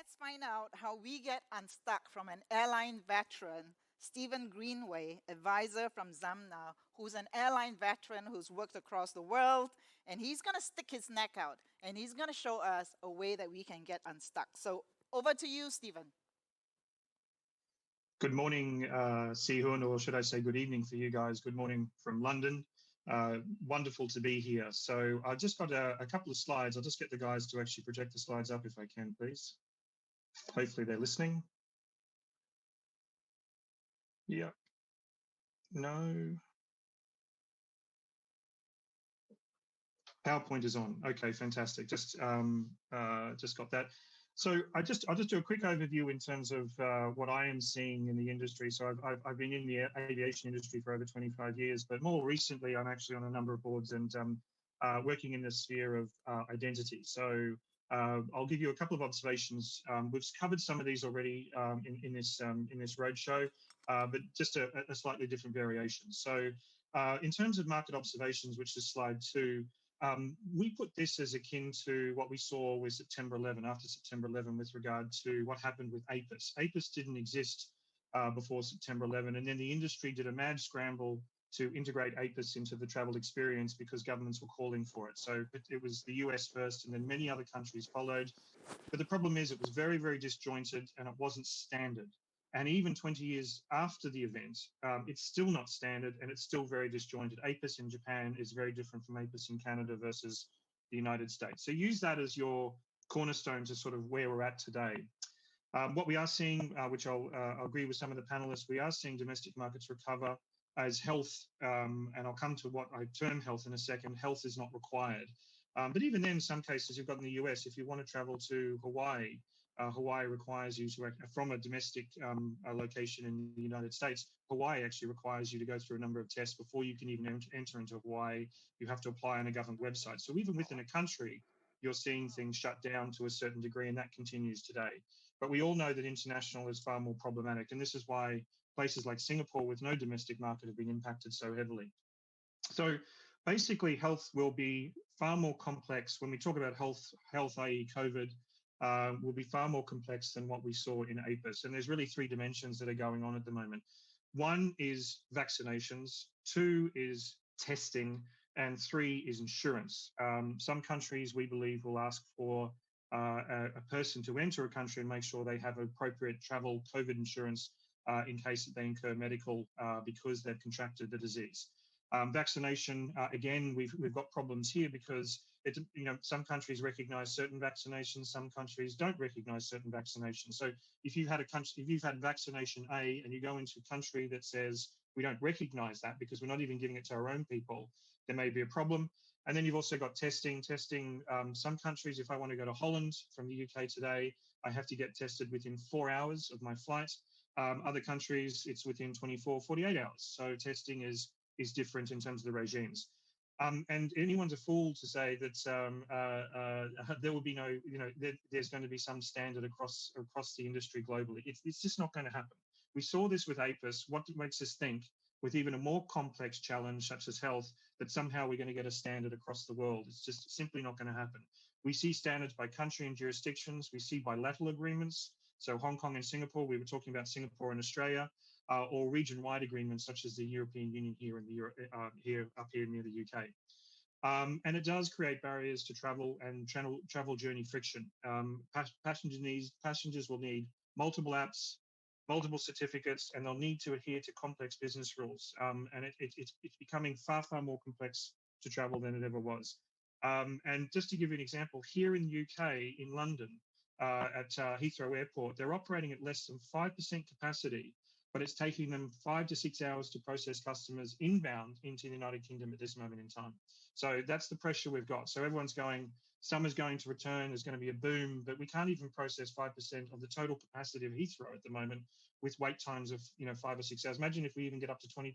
Let's find out how we get unstuck from an airline veteran, Stephen Greenway, advisor from Zamna, who's an airline veteran who's worked across the world, and he's going to stick his neck out, and he's going to show us a way that we can get unstuck. So over to you, Stephen. Good morning, Sihun, or should I say good evening for you guys. Good morning from London. Wonderful to be here. So I've just got a couple of slides. I'll just get the guys to actually project the slides up if I can, please. Hopefully they're listening. Yeah. No. PowerPoint is on. Okay, fantastic. Just got that. So I'll just do a quick overview in terms of what I am seeing in the industry. So I've been in the aviation industry for over 25 years, but more recently I'm actually on a number of boards and working in the sphere of identity. So I'll give you a couple of observations. We've covered some of these already in this roadshow, but just a slightly different variation. So in terms of market observations, which is slide 2, we put this as akin to what we saw with September 11, after September 11, with regard to what happened with APIS. APIS didn't exist before September 11, and then the industry did a mad scramble to integrate APIS into the travel experience because governments were calling for it. So it was the US first, and then many other countries followed. But the problem is it was very, very disjointed, and it wasn't standard. And even 20 years after the event, it's still not standard, and it's still very disjointed. APIS in Japan is very different from APIS in Canada versus the United States. So use that as your cornerstone to sort of where we're at today. What we are seeing, which I'll agree with some of the panelists, we are seeing domestic markets recover as health, and I'll come to what I term health in a second. Health is not required. But even then, in some cases, you've got in the US, if you want to travel to Hawaii, Hawaii requires you to, from a domestic location in the United States, Hawaii actually requires you to go through a number of tests before you can even enter into Hawaii. You have to apply on a government website. So even within a country, you're seeing things shut down to a certain degree, and that continues today. But we all know that international is far more problematic, and this is why places like Singapore with no domestic market have been impacted so heavily. So basically, health will be far more complex. When we talk about health, i.e. COVID, will be far more complex than what we saw in APIS. And there's really 3 dimensions that are going on at the moment. 1 is vaccinations, 2 is testing, and 3 is insurance. Some countries, we believe, will ask for a person to enter a country and make sure they have appropriate travel COVID insurance in case that they incur medical because they've contracted the disease. Vaccination, again, we've got problems here because some countries recognise certain vaccinations, some countries don't recognise certain vaccinations. So if you've had vaccination A and you go into a country that says we don't recognise that because we're not even giving it to our own people, there may be a problem. And then you've also got testing. Some countries, if I want to go to Holland from the UK today, I have to get tested within 4 hours of my flight. Other countries, it's within 24, 48 hours. So testing is different in terms of the regimes. And anyone's a fool to say that there will be no, there's going to be some standard across the industry globally. It's just not going to happen. We saw this with APIS. What makes us think with even a more complex challenge such as health that somehow we're going to get a standard across the world? It's just simply not going to happen. We see standards by country and jurisdictions. We see bilateral agreements. So Hong Kong and Singapore, we were talking about Singapore and Australia, or region-wide agreements such as the European Union here in up here near the UK. And it does create barriers to travel and travel journey friction. Passengers will need multiple apps, multiple certificates, and they'll need to adhere to complex business rules. And it's becoming far, far more complex to travel than it ever was. And just to give you an example, here in the UK, in London, at Heathrow Airport, they're operating at less than 5% capacity, but it's taking them 5 to 6 hours to process customers inbound into the United Kingdom at this moment in time. So that's the pressure we've got. So everyone's going, summer's going to return, there's going to be a boom, but we can't even process 5% of the total capacity of Heathrow at the moment with wait times of 5 or 6 hours. Imagine if we even get up to 20%,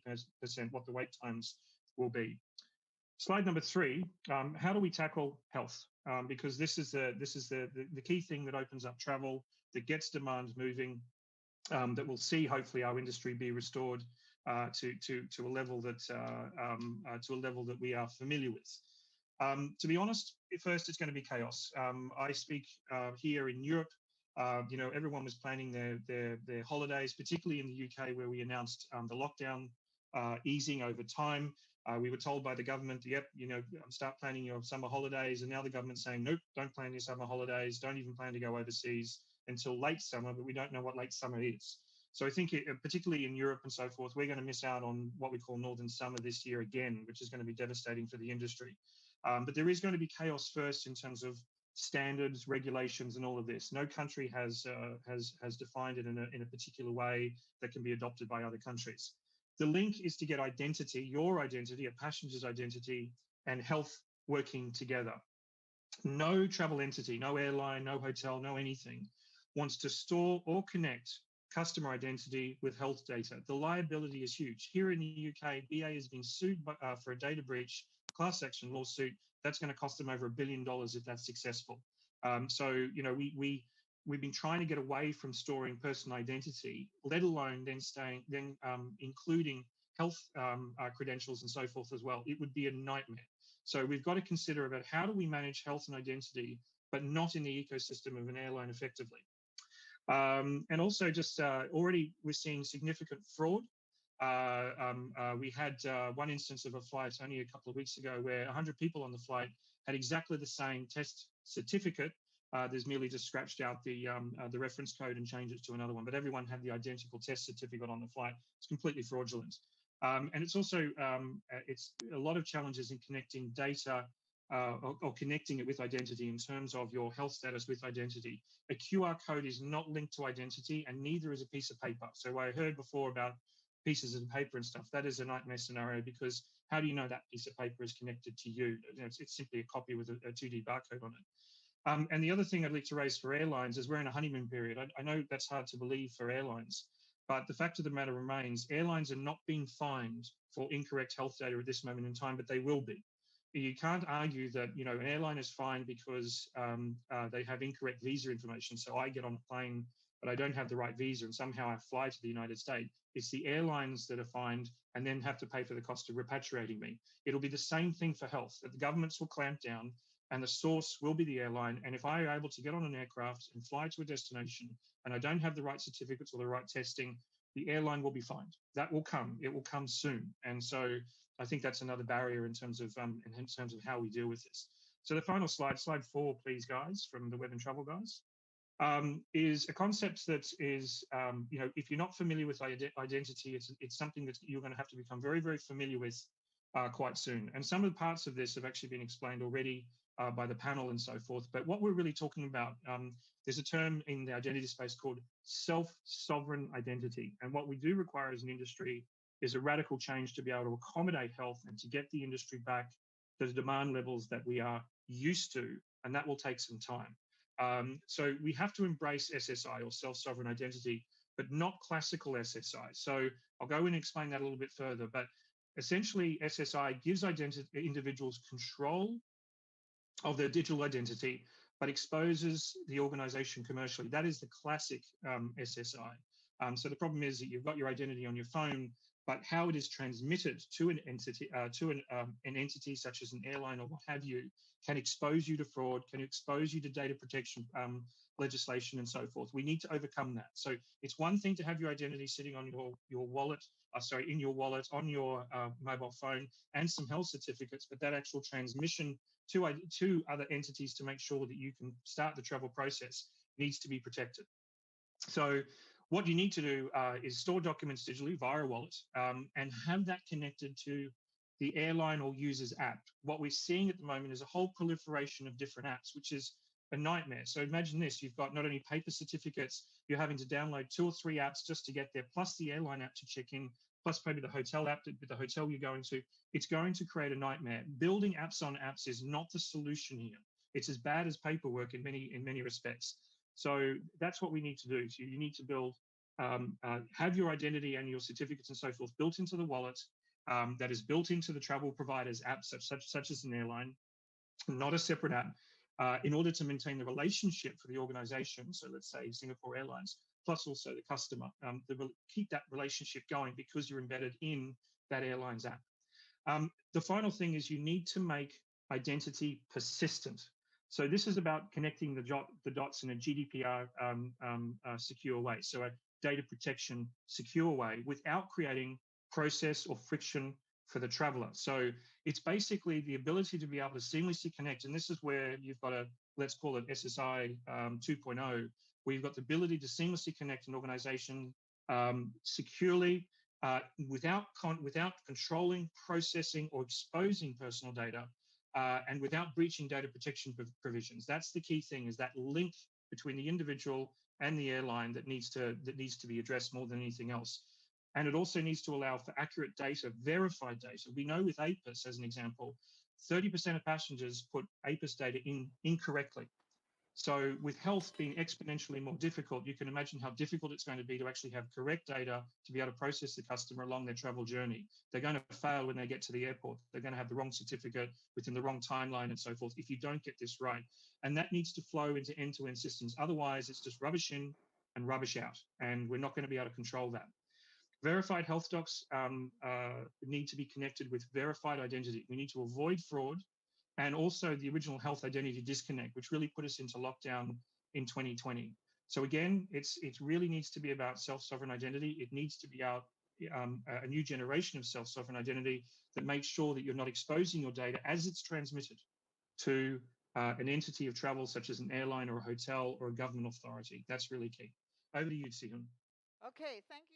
what the wait times will be. Slide number 3, how do we tackle health? Because this is the key thing that opens up travel, that gets demand moving, that will see hopefully our industry be restored to a level that we are familiar with. To be honest, at first it's going to be chaos. I speak here in Europe Everyone was planning their holidays, particularly in the UK, where we announced the lockdown easing over time. We were told by the government, yep, start planning your summer holidays. And now the government's saying, nope, don't plan your summer holidays. Don't even plan to go overseas until late summer, but we don't know what late summer is. So I think, particularly in Europe and so forth, we're going to miss out on what we call Northern Summer this year again, which is going to be devastating for the industry. But there is going to be chaos first in terms of standards, regulations, and all of this. No country has defined it in a particular way that can be adopted by other countries. The link is to get identity, your identity, a passenger's identity, and health working together. No travel entity, no airline, no hotel, no anything wants to store or connect customer identity with health data. The liability is huge. Here in the UK, BA is being sued for a data breach, class action lawsuit. That's going to cost them over $1 billion if that's successful. We've been trying to get away from storing personal identity, let alone then including health credentials and so forth as well. It would be a nightmare. So we've got to consider about how do we manage health and identity, but not in the ecosystem of an airline effectively. And also just already we're seeing significant fraud. We had one instance of a flight only a couple of weeks ago where 100 people on the flight had exactly the same test certificate. There's merely just scratched out the reference code and changed it to another one, but everyone had the identical test certificate on the flight. It's completely fraudulent. And it's also it's a lot of challenges in connecting data or connecting it with identity in terms of your health status with identity. A QR code is not linked to identity, and neither is a piece of paper. So I heard before about pieces of paper and stuff. That is a nightmare scenario, because how do you know that piece of paper is connected to you? It's simply a copy with a 2D barcode on it. And the other thing I'd like to raise for airlines is we're in a honeymoon period. I know that's hard to believe for airlines, but the fact of the matter remains, airlines are not being fined for incorrect health data at this moment in time, but they will be. You can't argue that an airline is fined because they have incorrect visa information. So I get on a plane, but I don't have the right visa, and somehow I fly to the United States. It's the airlines that are fined and then have to pay for the cost of repatriating me. It'll be the same thing for health, that the governments will clamp down and the source will be the airline. And if I am able to get on an aircraft and fly to a destination and I don't have the right certificates or the right testing, the airline will be fined. That will come. It will come soon. And so I think that's another barrier in terms of how we deal with this. So the final slide 4, please, guys, from the Web and Travel guys, is a concept that is, if you're not familiar with identity, it's something that you're going to have to become very, very familiar with quite soon. And some of the parts of this have actually been explained already by the panel and so forth. But what we're really talking about, there's a term in the identity space called self-sovereign identity. And what we do require as an industry is a radical change to be able to accommodate health and to get the industry back to the demand levels that we are used to, and that will take some time. So we have to embrace SSI, or self-sovereign identity, but not classical SSI. So I'll go in and explain that a little bit further, but essentially SSI gives individuals control of their digital identity, but exposes the organization commercially. That is the classic SSI. So the problem is that you've got your identity on your phone, but how it is transmitted to an entity, an entity such as an airline or what have you, can expose you to fraud, can expose you to data protection legislation and so forth. We need to overcome that. So it's one thing to have your identity sitting on your wallet, in your wallet, on your mobile phone, and some health certificates, but that actual transmission to other entities to make sure that you can start the travel process needs to be protected. So what you need to do is store documents digitally via a wallet and have that connected to the airline or user's app. What we're seeing at the moment is a whole proliferation of different apps, which is a nightmare. So imagine this, you've got not only paper certificates, you're having to download 2 or 3 apps just to get there, plus the airline app to check in, plus maybe the hotel app with the hotel you're going to. It's going to create a nightmare. Building apps on apps is not the solution here. It's as bad as paperwork in many respects. So that's what we need to do. So you need to build, have your identity and your certificates and so forth built into the wallet, that is built into the travel provider's app, such as an airline, not a separate app, in order to maintain the relationship for the organization. So let's say Singapore Airlines, plus also the customer, keep that relationship going because you're embedded in that airline's app. The final thing is you need to make identity persistent. So this is about connecting the dots in a GDPR secure way, so a data protection secure way without creating process or friction for the traveler. So it's basically the ability to be able to seamlessly connect. And this is where you've got a, let's call it SSI 2.0, where you've got the ability to seamlessly connect an organization securely without controlling, processing, or exposing personal data, and without breaching data protection provisions. That's the key thing, is that link between the individual and the airline that needs to be addressed more than anything else. And it also needs to allow for accurate data, verified data. We know with APIS, as an example, 30% of passengers put APIS data in incorrectly. So with health being exponentially more difficult, you can imagine how difficult it's going to be to actually have correct data to be able to process the customer along their travel journey. They're going to fail when they get to the airport. They're going to have the wrong certificate within the wrong timeline and so forth if you don't get this right. And that needs to flow into end-to-end systems. Otherwise, it's just rubbish in and rubbish out. And we're not going to be able to control that. Verified health docs need to be connected with verified identity. We need to avoid fraud, and also the original health identity disconnect, which really put us into lockdown in 2020. So again, it really needs to be about self-sovereign identity. It needs to be out a new generation of self-sovereign identity that makes sure that you're not exposing your data as it's transmitted to an entity of travel, such as an airline or a hotel or a government authority. That's really key. Over to you, Sihun. Okay, thank you.